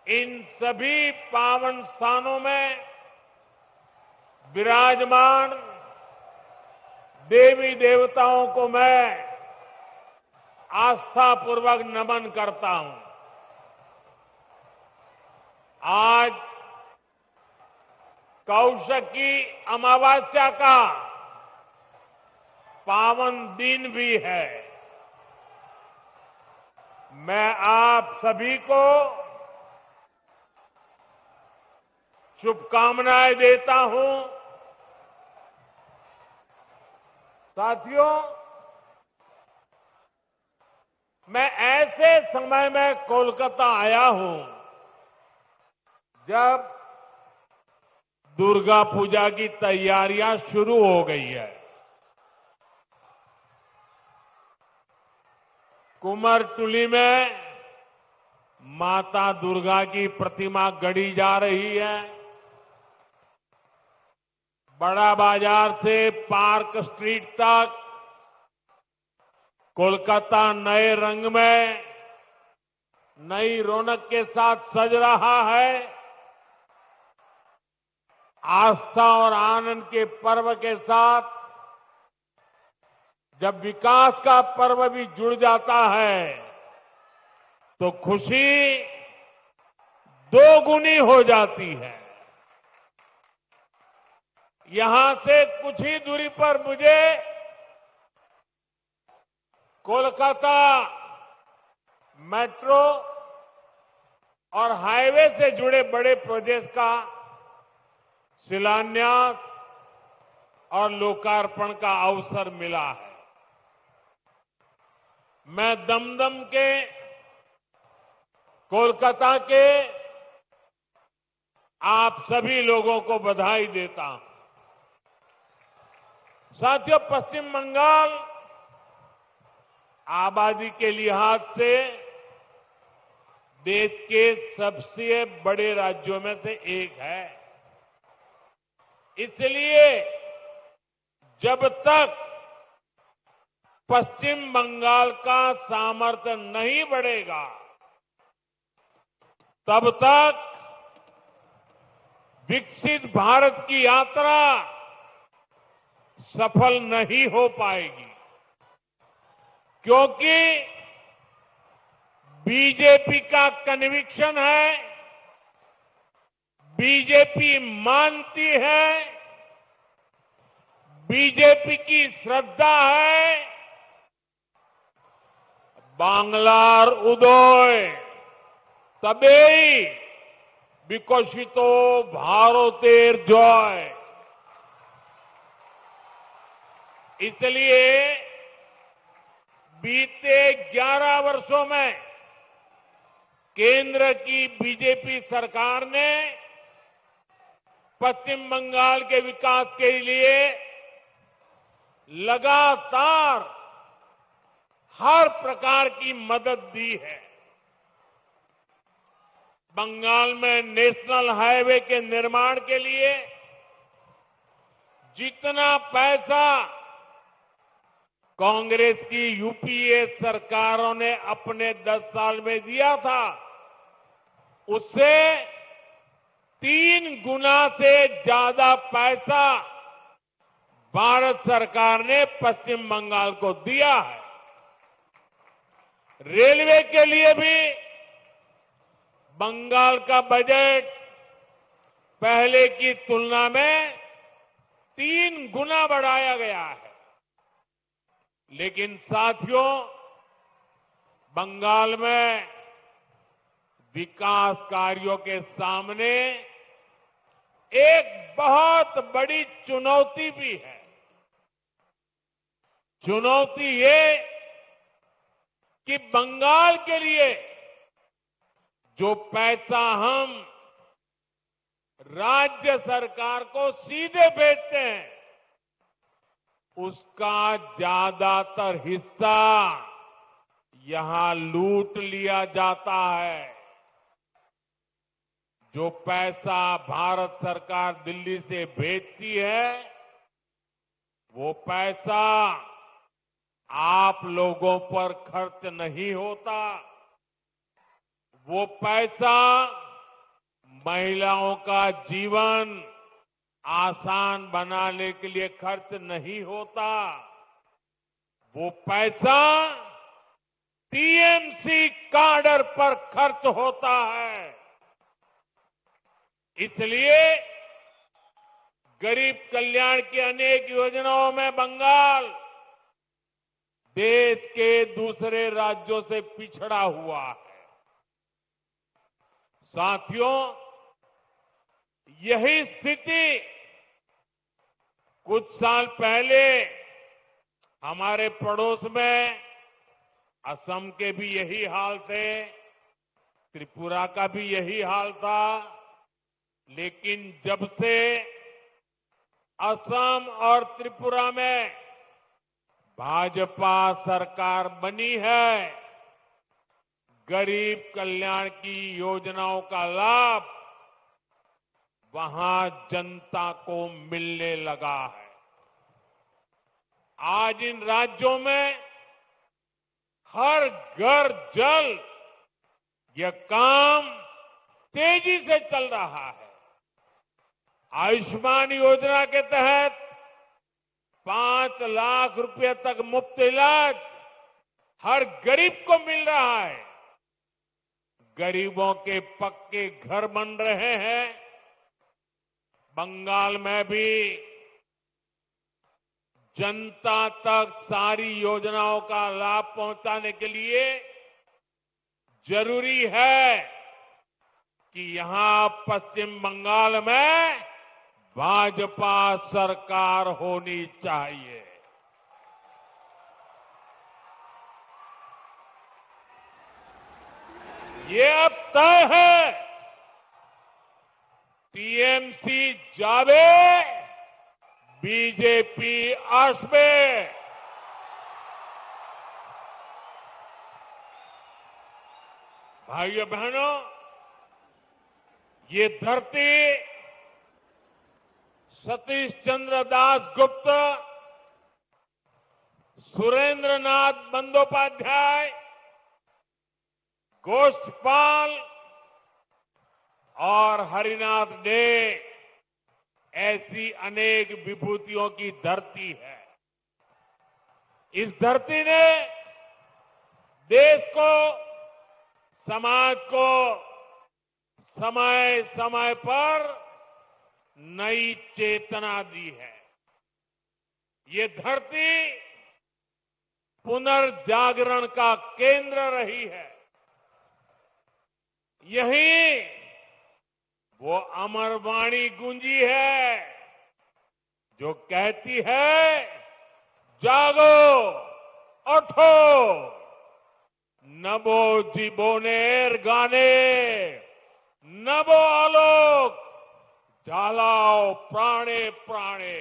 इन सभी पावन स्थानों में विराजमान देवी देवताओं को मैं आस्थापूर्वक नमन करता हूं। आज कौशकी अमावस्या का पावन दिन भी है। मैं आप सभी को शुभकामनाएं देता हूं। साथियों, मैं ऐसे समय में कोलकाता आया हूं जब दुर्गा पूजा की तैयारियां शुरू हो गई है। कुमारटुली में माता दुर्गा की प्रतिमा गढ़ी जा रही है। बड़ा बाजार से पार्क स्ट्रीट तक कोलकाता नए रंग में, नई रौनक के साथ सज रहा है। आस्था और आनंद के पर्व के साथ जब विकास का पर्व भी जुड़ जाता है तो खुशी दोगुनी हो जाती है। यहां से कुछ ही दूरी पर मुझे कोलकाता मेट्रो और हाईवे से जुड़े बड़े प्रोजेक्ट का शिलान्यास और लोकार्पण का अवसर मिला है। मैं दमदम के, कोलकाता के आप सभी लोगों को बधाई देता हूं। साथियों, पश्चिम बंगाल आबादी के लिहाज से देश के सबसे बड़े राज्यों में से एक है। इसलिए जब तक पश्चिम बंगाल का सामर्थ्य नहीं बढ़ेगा तब तक विकसित भारत की यात्रा सफल नहीं हो पाएगी, क्योंकि बीजेपी का कन्विक्शन है, बीजेपी मानती है, बीजेपी की श्रद्धा है, बांग्लार उदय तबेई विकसितो भारतेर जय। इसलिए बीते 11 वर्षों में केंद्र की बीजेपी सरकार ने पश्चिम बंगाल के विकास के लिए लगातार हर प्रकार की मदद दी है। बंगाल में नेशनल हाईवे के निर्माण के लिए जितना पैसा कांग्रेस की यूपीए सरकारों ने अपने 10 साल में दिया था, उससे 3 गुना से ज्यादा पैसा भारत सरकार ने पश्चिम बंगाल को दिया है। रेलवे के लिए भी बंगाल का बजट पहले की तुलना में 3 गुना बढ़ाया गया है। लेकिन साथियों, बंगाल में विकास कार्यों के सामने एक बहुत बड़ी चुनौती भी है। चुनौती ये कि बंगाल के लिए जो पैसा हम राज्य सरकार को सीधे भेजते हैं, उसका ज्यादातर हिस्सा यहां लूट लिया जाता है। जो पैसा भारत सरकार दिल्ली से भेजती है, वो पैसा आप लोगों पर खर्च नहीं होता। वो पैसा महिलाओं का जीवन आसान बनाने के लिए खर्च नहीं होता। वो पैसा टीएमसी काडर पर खर्च होता है। इसलिए गरीब कल्याण की अनेक योजनाओं में बंगाल देश के दूसरे राज्यों से पिछड़ा हुआ है। साथियों, यही स्थिति कुछ साल पहले हमारे पड़ोस में असम के भी यही हाल थे, त्रिपुरा का भी यही हाल था। लेकिन जब से असम और त्रिपुरा में भाजपा सरकार बनी है, गरीब कल्याण की योजनाओं का लाभ वहां जनता को मिलने लगा है। आज इन राज्यों में हर घर जल यह काम तेजी से चल रहा है। आयुष्मान योजना के तहत 5 लाख रुपए तक मुफ्त इलाज हर गरीब को मिल रहा है। गरीबों के पक्के घर बन रहे हैं। बंगाल में भी जनता तक सारी योजनाओं का लाभ पहुंचाने के लिए जरूरी है कि यहां पश्चिम बंगाल में भाजपा सरकार होनी चाहिए। ये अब तय है। टीएमसी जावे, बीजेपी आसबे। भाइयों बहनों, ये धरती सतीश चंद्र दास गुप्त, सुरेंद्र नाथ बंदोपाध्याय, गोष्ठपाल और हरिनाथ डे ऐसी अनेक विभूतियों की धरती है। इस धरती ने देश को, समाज को समय समय पर नई चेतना दी है। ये धरती पुनर्जागरण का केंद्र रही है। यही वो अमर वाणी गूंजी है जो कहती है, जागो, उठो, नभो जीवोनेर गाने, नभो आलोक, झालाओ प्राणे प्राणे।